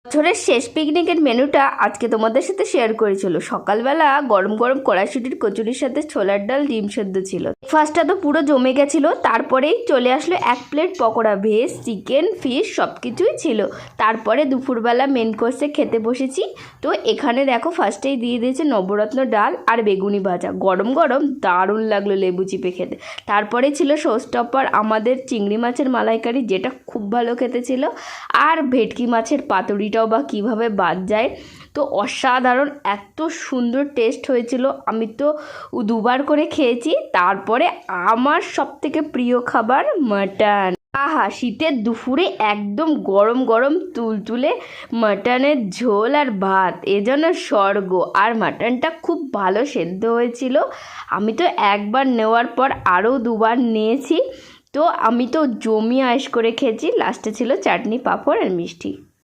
বছরের শেষ পিকনিকের মেনুটা আজকে তোমাদের সাথে শেয়ার করেছিল। সকালবেলা গরম গরম কড়াইশুটির কচুরির সাথে ছোলার ডাল ডিম সেদ্ধ ছিল। ফার্স্টটা তো পুরো জমে গেছিলো। তারপরেই চলে আসলো 1 plate pakora, veg, chicken, fish সব কিছুই ছিল। তারপরে দুপুরবেলা মেন কোর্সে খেতে বসেছি। তো এখানে দেখো ফার্স্টেই দিয়ে দিয়েছে নবরত্ন ডাল আর বেগুনি ভাজা, গরম গরম দারুণ লাগলো লেবু চিপে খেতে। তারপরে ছিল শোস্টপার আমাদের চিংড়ি মাছের মালাইকারি, যেটা খুব ভালো খেতে ছিল। আর ভেটকি মাছের পাতুরিটাও বা কীভাবে বাদ যায়, তো অসাধারণ, এত সুন্দর টেস্ট হয়েছিল। আমি তো 2বার করে খেয়েছি। তারপরে আমার সবথেকে প্রিয় খাবার মাটন। আহা, শীতের দুপুরে একদম গরম গরম তুলতুলে মাটনের ঝোল আর ভাত, এ যেন স্বর্গ। আর মাটনটা খুব ভালো সেদ্ধ হয়েছিল। আমি তো একবার নেওয়ার পর আরও 2বার নিয়েছি। তো আমি তো জমিয়ে আয়েশ করে খেয়েছি। লাস্টে ছিল চাটনি, পাঁপড় আর মিষ্টি।